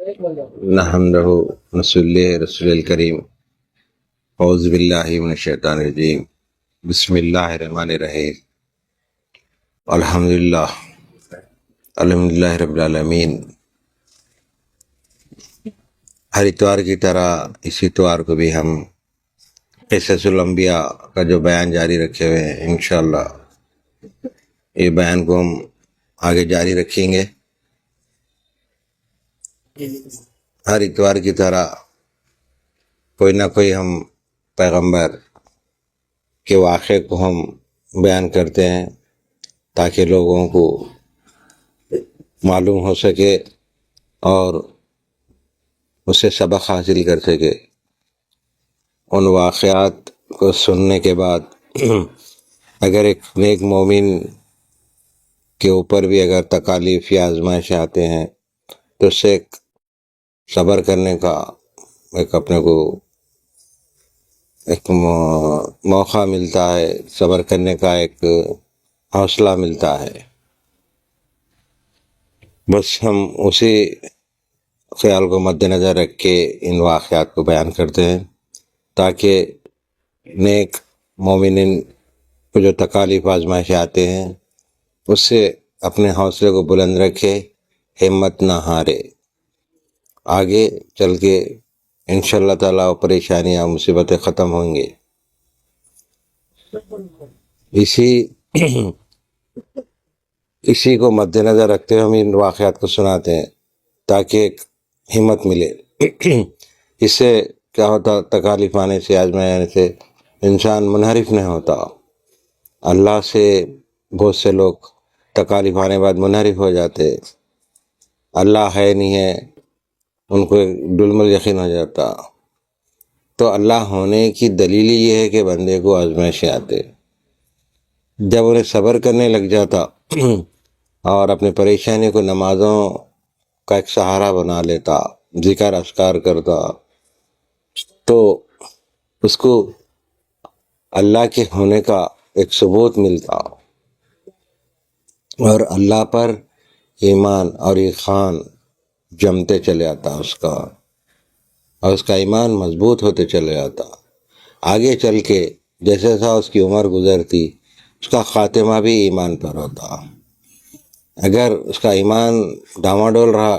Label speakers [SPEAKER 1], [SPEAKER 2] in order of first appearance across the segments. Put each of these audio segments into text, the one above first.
[SPEAKER 1] نحمدہ نصلی رسول الکریم اعوذ باللہ من الشیطان الرجیم بسم اللہ الرحمن الرحیم الحمدللہ رب العالمین۔ ہر اتوار کی طرح اس اتوار کو بھی ہم قصص الانبیاء کا جو بیان جاری رکھے ہوئے ہیں، انشاءاللہ یہ بیان کو ہم آگے جاری رکھیں گے۔ ہر اتوار کی طرح کوئی نہ کوئی ہم پیغمبر کے واقعے کو ہم بیان کرتے ہیں تاکہ لوگوں کو معلوم ہو سکے اور اس سے سبق حاصل کر سکے۔ ان واقعات کو سننے کے بعد اگر ایک نیک مومن کے اوپر بھی اگر تکالیف یا آزمائش آتے ہیں تو اس سے ایک صبر کرنے کا ایک اپنے کو ایک موقع ملتا ہے، صبر کرنے کا ایک حوصلہ ملتا ہے۔ بس ہم اسی خیال کو مد نظر رکھ کے ان واقعات کو بیان کرتے ہیں تاکہ نیک مومنین کو جو تکالیف آزمائشیں آتے ہیں اس سے اپنے حوصلے کو بلند رکھے، ہمت نہ ہارے، آگے چل کے انشاءاللہ تعالیٰ پریشانیاں مصیبتیں ختم ہوں گے۔ اسی کو مد نظر رکھتے ہوئے ہم ان واقعات کو سناتے ہیں تاکہ ایک ہمت ملے۔ اس سے کیا ہوتا، تکالیف آنے سے، آزمانے سے انسان منحرف نہیں ہوتا۔ اللہ سے بہت سے لوگ تکالیف آنے بعد منحرف ہو جاتے، اللہ ہے نہیں ہے ان کو ڈلمل یقین ہو جاتا۔ تو اللہ ہونے کی دلیل یہ ہے کہ بندے کو آزمائشیں آتے، جب انہیں صبر کرنے لگ جاتا اور اپنی پریشانی کو نمازوں کا ایک سہارا بنا لیتا، ذکر اذکار کرتا، تو اس کو اللہ کے ہونے کا ایک ثبوت ملتا اور اللہ پر ایمان اور ایقان جمتے چلے آتا اس کا، اور اس کا ایمان مضبوط ہوتے چلے آتا۔ آگے چل کے جیسے جیسا اس کی عمر گزرتی اس کا خاتمہ بھی ایمان پر ہوتا۔ اگر اس کا ایمان ڈاواڈول رہا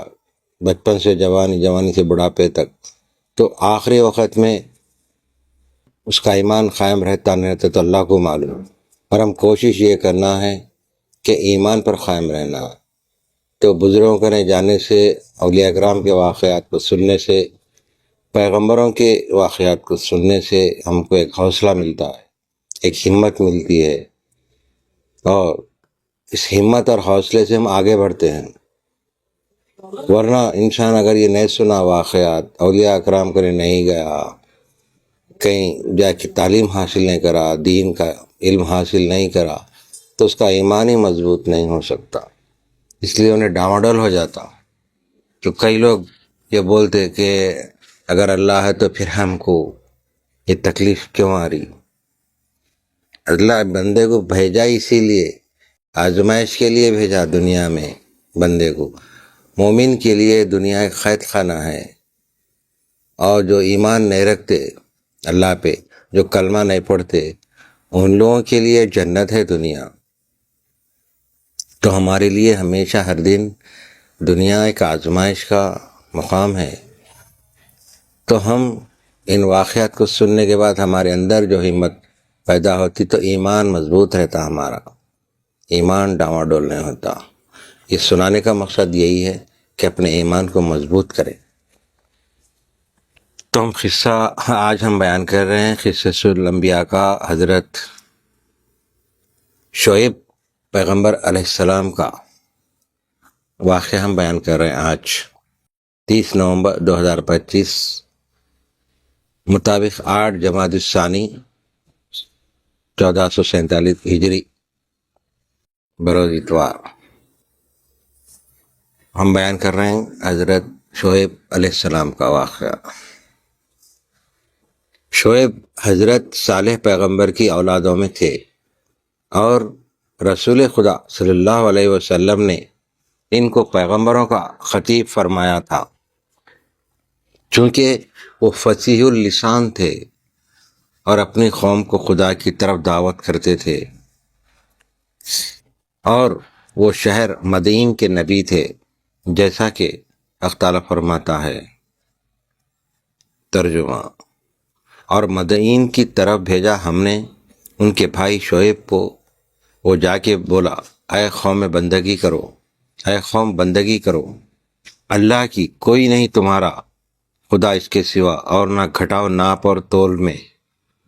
[SPEAKER 1] بچپن سے جوانی، جوانی سے بڑھاپے تک، تو آخری وقت میں اس کا ایمان قائم رہتا نہیں رہتا تو اللہ کو معلوم۔ اور ہم کوشش یہ کرنا ہے کہ ایمان پر قائم رہنا۔ تو بزرگوں کے جانے سے، اولیاء کرام کے واقعات کو سننے سے، پیغمبروں کے واقعات کو سننے سے ہم کو ایک حوصلہ ملتا ہے، ایک ہمت ملتی ہے، اور اس ہمت اور حوصلے سے ہم آگے بڑھتے ہیں۔ ورنہ انسان اگر یہ نہیں سنا واقعات، اولیاء کرام کے نہیں گیا، کہیں جا کے تعلیم حاصل نہیں کرا، دین کا علم حاصل نہیں کرا، تو اس کا ایمان ہی مضبوط نہیں ہو سکتا، اس لیے انہیں ڈاواڈول ہو جاتا۔ تو کئی لوگ یہ بولتے کہ اگر اللہ ہے تو پھر ہم کو یہ تکلیف کیوں آ رہی؟ اللہ بندے کو بھیجا اسی لیے، آزمائش کے لیے بھیجا دنیا میں بندے کو۔ مومن کے لیے دنیا ایک قید خانہ ہے، اور جو ایمان نہیں رکھتے اللہ پہ، جو کلمہ نہیں پڑھتے، ان لوگوں کے لیے جنت ہے دنیا۔ تو ہمارے لیے ہمیشہ ہر دن دنیا ایک آزمائش کا مقام ہے۔ تو ہم ان واقعات کو سننے کے بعد ہمارے اندر جو ہمت پیدا ہوتی تو ایمان مضبوط رہتا، ہمارا ایمان ڈاواڈول نہیں ہوتا۔ یہ سنانے کا مقصد یہی ہے کہ اپنے ایمان کو مضبوط کریں۔ تو ہم قصہ آج ہم بیان کر رہے ہیں قصص الانبیاء کا، حضرت شعیب پیغمبر علیہ السلام کا واقعہ ہم بیان کر رہے ہیں آج 30 نومبر 2025 مطابق 8 جمادی الثانی 1447 ہجری بروز اتوار ہم بیان کر رہے ہیں حضرت شعیب علیہ السلام کا واقعہ۔ شعیب حضرت صالح پیغمبر کی اولادوں میں تھے، اور رسول خدا صلی اللہ علیہ وسلم نے ان کو پیغمبروں کا خطیب فرمایا تھا۔ چونکہ وہ فصیح اللسان تھے اور اپنی قوم کو خدا کی طرف دعوت کرتے تھے، اور وہ شہر مدین کے نبی تھے، جیسا کہ اللہ تعالیٰ فرماتا ہے۔ ترجمہ: اور مدین کی طرف بھیجا ہم نے ان کے بھائی شعیب کو، وہ جا کے بولا، اے قوم بندگی کرو، اے قوم بندگی کرو اللہ کی، کوئی نہیں تمہارا خدا اس کے سوا، اور نہ گھٹاؤ ناپ اور تول میں۔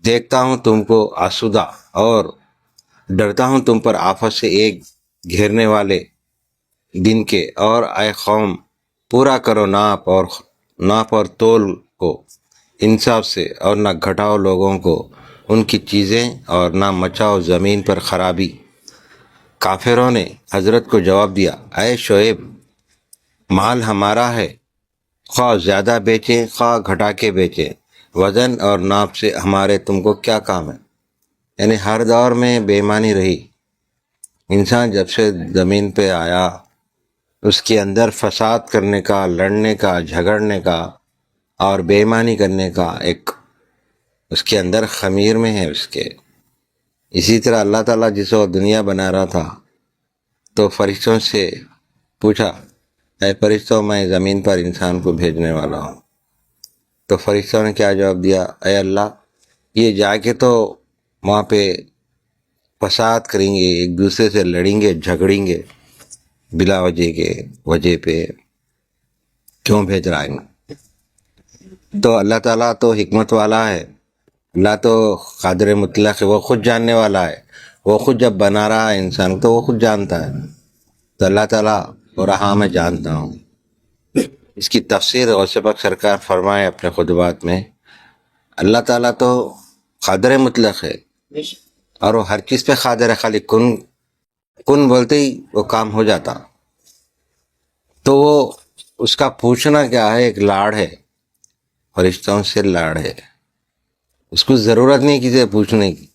[SPEAKER 1] دیکھتا ہوں تم کو آسودہ، اور ڈرتا ہوں تم پر آفت سے ایک گھیرنے والے دن کے۔ اور اے قوم، پورا کرو ناپ اور تول کو انصاف سے، اور نہ گھٹاؤ لوگوں کو ان کی چیزیں، اور نہ مچاؤ زمین پر خرابی۔ کافروں نے حضرت کو جواب دیا، اے شعیب، مال ہمارا ہے، خواہ زیادہ بیچیں خواہ گھٹا کے بیچیں، وزن اور ناپ سے ہمارے تم کو کیا کام ہے؟ یعنی ہر دور میں بے ایمانی رہی۔ انسان جب سے زمین پہ آیا، اس کے اندر فساد کرنے کا، لڑنے کا، جھگڑنے کا اور بے ایمانی کرنے کا ایک اس کے اندر خمیر میں ہے اس کے۔ اسی طرح اللہ تعالیٰ جس وقت دنیا بنا رہا تھا تو فرشتوں سے پوچھا، اے فرشتوں، میں زمین پر انسان کو بھیجنے والا ہوں۔ تو فرشتوں نے کیا جواب دیا، اے اللہ، یہ جا کے تو وہاں پہ فساد کریں گے، ایک دوسرے سے لڑیں گے، جھگڑیں گے بلا وجہ پہ کیوں بھیج رہا ہے؟ تو اللہ تعالیٰ تو حکمت والا ہے، اللہ تو قادر مطلق ہے، وہ خود جاننے والا ہے۔ وہ خود جب بنا رہا ہے انسان تو وہ خود جانتا ہے۔ تو اللہ تعالیٰ اور ہاں میں جانتا ہوں۔ اس کی تفسیر غوث پاک سرکار فرمائے اپنے خطبات میں، اللہ تعالیٰ تو قادر مطلق ہے اور وہ ہر چیز پہ قادر ہے، خالی کن بولتے ہی وہ کام ہو جاتا۔ تو وہ اس کا پوچھنا کیا ہے، ایک لاڑ ہے، فرشتوں سے لاڑ ہے، اس کو ضرورت نہیں کسی سے پوچھنے کی۔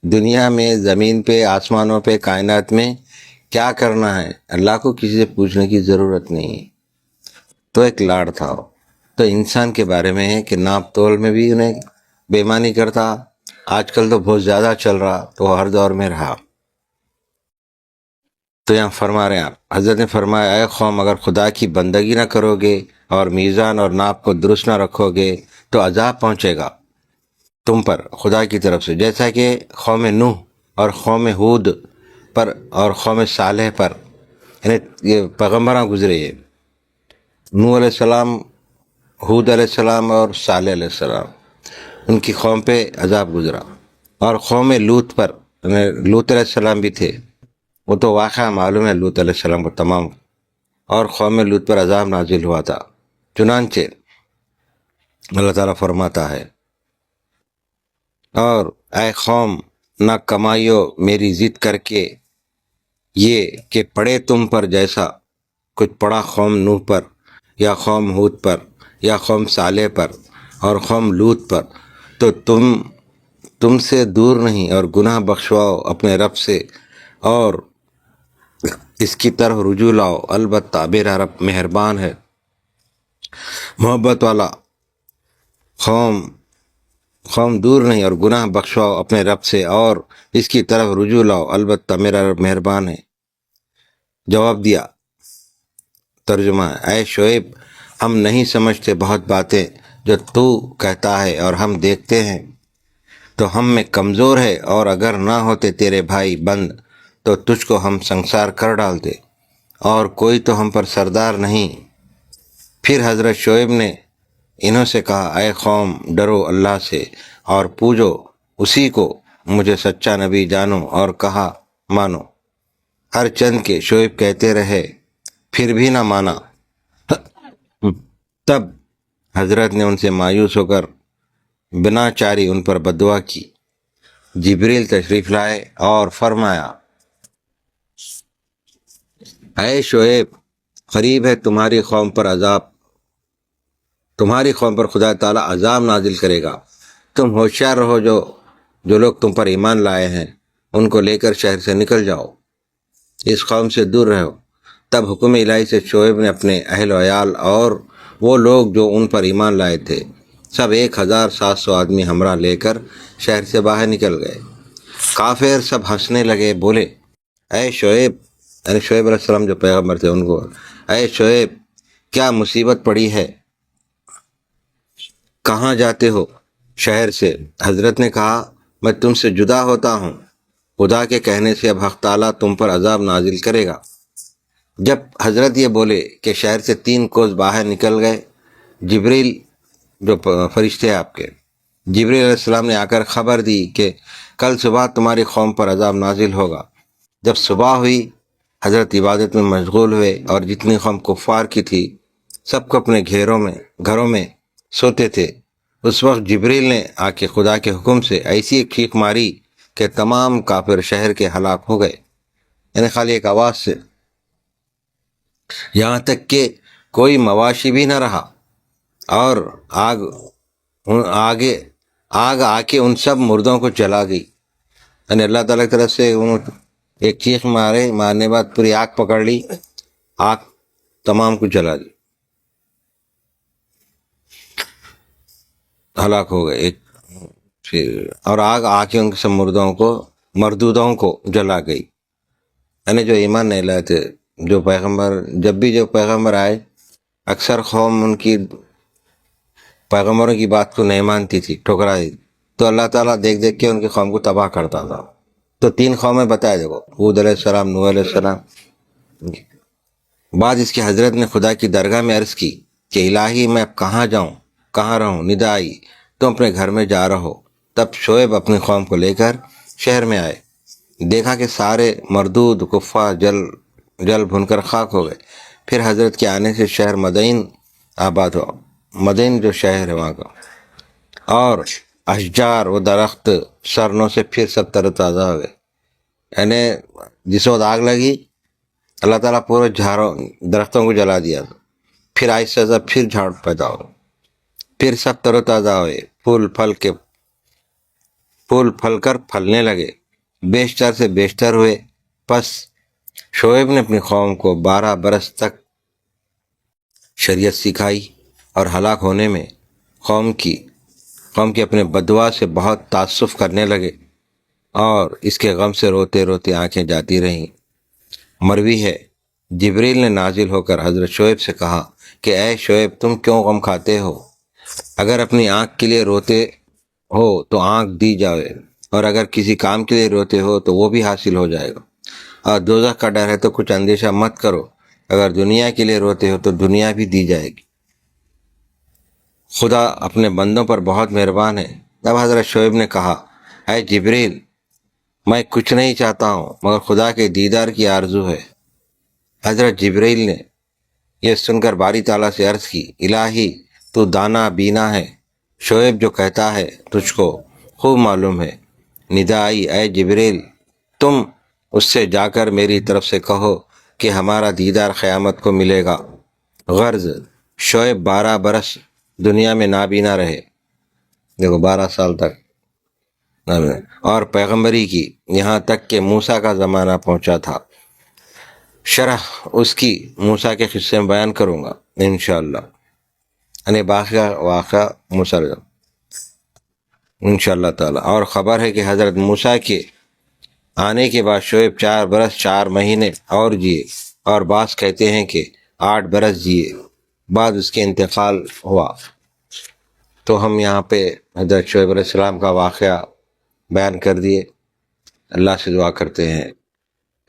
[SPEAKER 1] دنیا میں، زمین پہ، آسمانوں پہ، کائنات میں کیا کرنا ہے، اللہ کو کسی سے پوچھنے کی ضرورت نہیں ہے۔ تو ایک لاڑ تھا۔ تو انسان کے بارے میں ہے کہ ناپ تول میں بھی انہیں بے ایمانی کرتا۔ آج کل تو بہت زیادہ چل رہا، تو ہر دور میں رہا۔ تو یہاں فرما رہے ہیں آپ، حضرت نے فرمایا، اے قوم، اگر خدا کی بندگی نہ کرو گے اور میزان اور ناپ کو درست نہ رکھو گے تو عذاب پہنچے گا تم پر خدا کی طرف سے، جیسا کہ قوم نوح اور قوم ہود پر اور قوم صالح پر، یعنی یہ پیغمبراں گزرے، یہ نوح علیہ السلام، ہود علیہ السلام اور صالح علیہ السلام، ان کی قوم پہ عذاب گزرا۔ اور قوم لوط پر، لوط علیہ السلام بھی تھے، وہ تو واقعہ معلوم ہے لوط علیہ السلام کو تمام، اور قوم لوط پر عذاب نازل ہوا تھا۔ چنانچہ اللہ تعالیٰ فرماتا ہے، اور اے قوم، نہ کمائیو میری ضد کر کے یہ کہ پڑے تم پر جیسا کچھ پڑا قوم نوح پر، یا قوم ہود پر، یا قوم صالح پر اور قوم لوط پر، تو تم سے دور نہیں، اور گناہ بخشواؤ اپنے رب سے اور اس کی طرف رجوع لاؤ، البتہ میرا رب مہربان ہے، محبت والا۔ قوم دور نہیں، اور گناہ بخشواؤ اپنے رب سے اور اس کی طرف رجوع لاؤ، البتہ میرا رب مہربان ہے۔ جواب دیا، ترجمہ، اے شعیب، ہم نہیں سمجھتے بہت باتیں جو تو کہتا ہے، اور ہم دیکھتے ہیں تو ہم میں کمزور ہے، اور اگر نہ ہوتے تیرے بھائی بند تو تجھ کو ہم سنسار کر ڈالتے، اور کوئی تو ہم پر سردار نہیں۔ پھر حضرت شعیب نے انہوں سے کہا، اے قوم، ڈرو اللہ سے اور پوجو اسی کو، مجھے سچا نبی جانو اور کہا مانو۔ ہر چند کے شعیب کہتے رہے، پھر بھی نہ مانا۔ تب حضرت نے ان سے مایوس ہو کر بنا چاری ان پر بددعا کی۔ جبریل تشریف لائے اور فرمایا، اے شعیب، قریب ہے تمہاری قوم پر خدا تعالیٰ عذاب نازل کرے گا، تم ہوشیار رہو، جو لوگ تم پر ایمان لائے ہیں ان کو لے کر شہر سے نکل جاؤ، اس قوم سے دور رہو۔ تب حکم الہی سے شعیب نے اپنے اہل و عیال اور وہ لوگ جو ان پر ایمان لائے تھے سب 1700 آدمی ہمراہ لے کر شہر سے باہر نکل گئے۔ کافر سب ہنسنے لگے، بولے اے شعیب، یعنی شعیب علیہ السلام جو پیغمبر تھے ان کو، اے شعیب کیا مصیبت پڑی ہے، کہاں جاتے ہو شہر سے؟ حضرت نے کہا میں تم سے جدا ہوتا ہوں، خدا کے کہنے سے اب حق تعالیٰ تم پر عذاب نازل کرے گا۔ جب حضرت یہ بولے کہ شہر سے 3 کوس باہر نکل گئے، جبریل جو فرشتے ہیں آپ کے، جبریل علیہ السلام نے آ کر خبر دی کہ کل صبح تمہاری قوم پر عذاب نازل ہوگا۔ جب صبح ہوئی حضرت عبادت میں مشغول ہوئے اور جتنی قوم کفار کی تھی سب کو اپنے گھروں میں سوتے تھے۔ اس وقت جبریل نے آ کے خدا کے حکم سے ایسی ایک چیخ ماری کہ تمام کافر شہر کے ہلاک ہو گئے، یعنی خالی ایک آواز سے، یہاں تک کہ کوئی مواشی بھی نہ رہا، اور آگ آ کے ان سب مردوں کو جلا گئی۔ یعنی اللہ تعالیٰ کی طرف سے ایک چیخ مارنے بعد پوری آگ پکڑ لی، آگ تمام کو جلا دی، ہلاک ہو گئے۔ اور آگ آ کے ان سب مردودوں کو جلا گئی۔ یعنی جو ایمان نہیں لائے تھے، جو پیغمبر آئے، اکثر قوم ان کی پیغمبروں کی بات کو نہیں مانتی تھی، ٹھکرائی، تو اللہ تعالیٰ دیکھ کے ان کی قوم کو تباہ کرتا تھا۔ تو 3 قومیں بتائے، دیکھو، ہود علیہ السلام، نوح علیہ السلام۔ بعد اس کی حضرت نے خدا کی درگاہ میں عرض کی کہ الہی میں اب کہاں جاؤں، کہاں رہوں؟ ندا آئی تم اپنے گھر میں جا رہو۔ تب شعیب اپنی قوم کو لے کر شہر میں آئے، دیکھا کہ سارے مردود کفار جل بھن کر خاک ہو گئے۔ پھر حضرت کے آنے سے شہر مدین آباد ہوا، مدین جو شہر ہے وہاں کا، اور اشجار و درخت سرنوں سے پھر سب تر و تازہ ہو گئے۔ یعنی جس وقت آگ لگی اللہ تعالیٰ پورے درختوں کو جلا دیا، پھر آہستہ آہستہ پھر جھاڑ پیدا ہو، پھر سب تر و تازہ ہوئے، پھول پھل کر پھلنے لگے، بیشتر سے بیشتر ہوئے۔ پس شعیب نے اپنی قوم کو 12 برس تک شریعت سکھائی، اور ہلاک ہونے میں قوم کی اپنے بددعا سے بہت تاسف کرنے لگے، اور اس کے غم سے روتے روتے آنکھیں جاتی رہیں۔ مروی ہے جبریل نے نازل ہو کر حضرت شعیب سے کہا کہ اے شعیب تم کیوں غم کھاتے ہو؟ اگر اپنی آنکھ کے لیے روتے ہو تو آنکھ دی جائے، اور اگر کسی کام کے لیے روتے ہو تو وہ بھی حاصل ہو جائے گا، اور دوزخ کا ڈر ہے تو کچھ اندیشہ مت کرو، اگر دنیا کے لیے روتے ہو تو دنیا بھی دی جائے گی۔ خدا اپنے بندوں پر بہت مہربان ہے۔ تب حضرت شعیب نے کہا اے جبریل میں کچھ نہیں چاہتا ہوں مگر خدا کے دیدار کی آرزو ہے۔ حضرت جبریل نے یہ سن کر باری تعالیٰ سے عرض کی الہی تو دانا بینا ہے، شعیب جو کہتا ہے تجھ کو خوب معلوم ہے۔ ندا آئی اے جبریل تم اس سے جا کر میری طرف سے کہو کہ ہمارا دیدار قیامت کو ملے گا۔ غرض شعیب 12 برس دنیا میں نابینا رہے، دیکھو 12 سال تک، اور پیغمبری کی، یہاں تک کہ موسیٰ کا زمانہ پہنچا تھا۔ شرح اس کی موسیٰ کے قصے میں بیان کروں گا انشاءاللہ، یعنی واقعہ موسیٰ انشاءاللہ تعالی۔ اور خبر ہے کہ حضرت موسیٰ کے آنے کے بعد شعیب 4 برس 4 مہینے اور جیے، اور بعض کہتے ہیں کہ 8 برس جیے، بعد اس کے انتقال ہوا۔ تو ہم یہاں پہ حضرت شعیب علیہ السلام کا واقعہ بیان کر دیے۔ اللہ سے دعا کرتے ہیں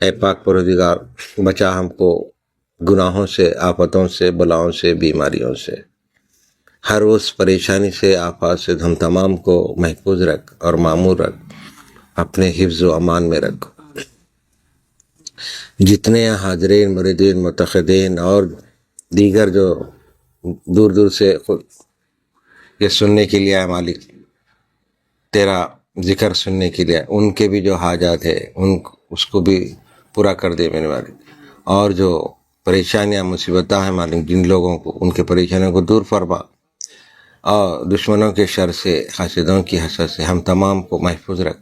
[SPEAKER 1] اے پاک پروردگار بچا ہم کو گناہوں سے، آفتوں سے، بلاؤں سے، بیماریوں سے، ہر اس پریشانی سے، آفات سے ہم تمام کو محفوظ رکھ اور معمور رکھ، اپنے حفظ و امان میں رکھ۔ جتنے حاضرین، مریدین، متقدین اور دیگر جو دور دور سے یہ سننے کے لیے آئے مالک، تیرا ذکر سننے کے لیے، ان کے بھی جو حاجات ہے اس کو بھی پورا کر دے میرے مالک، اور جو پریشانیاں مصیبتیں ہیں مالک جن لوگوں کو، ان کے پریشانیوں کو دور فرما، اور دشمنوں کے شر سے، حاسدوں کی حسد سے ہم تمام کو محفوظ رکھ،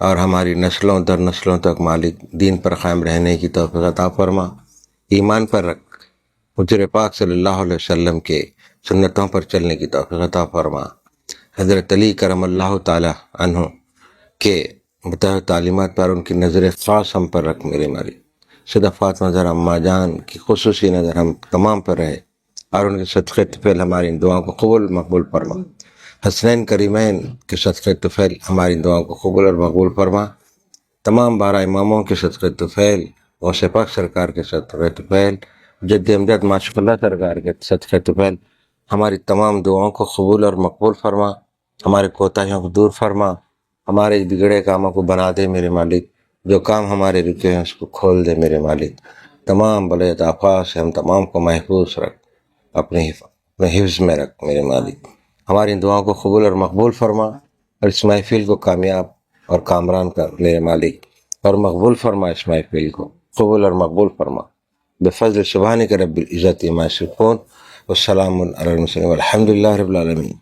[SPEAKER 1] اور ہماری نسلوں در نسلوں تک مالک دین پر قائم رہنے کی توفیق عطا فرما، ایمان پر رکھ، حضور پاک صلی اللہ علیہ وسلم کے سنتوں پر چلنے کی توفیق عطا فرما۔ حضرت علی کرم اللہ تعالی عنہ کے بتائے تعلیمات پر ان کی نظر خاص ہم پر رکھ میرے مالک۔ سیدہ فاطمہ زہرا اماں جان کی خصوصی نظر ہم تمام پر رہے اور ان کے صدقے طفیل ہماری ان دعاؤں کو قبول مقبول فرما۔ حسنین کریمین کے صدقے طفیل ہماری ان دعاؤں کو قبول اور مقبول فرما۔ تمام 12 اماموں کے صدقے طفیل، غوث پاک سرکار کے صدقے طفیل، جد امجد معشوق اللہ سرکار کے صدقے طفیل ہماری تمام دعاؤں کو قبول اور مقبول فرما۔ ہمارے کوتاہیوں کو دور فرما، ہمارے بگڑے کاموں کو بنا دے میرے مالک، جو کام ہمارے رکے ہیں اس کو کھول دے میرے مالک۔ تمام بلایت آفات سے ہم تمام کو محفوظ رکھ، اپنے حفظ میں رکھ میرے مالک۔ ہماری ان دعاؤں کو قبول اور مقبول فرما اور اس محفل کو کامیاب اور کامران کر میرے مالک، اور مقبول فرما اس محفل کو، قبول اور مقبول فرما۔ بفضل سبحانک رب العزت عما یصفون والسلام علی المرسلین والحمد للہ رب العالمین۔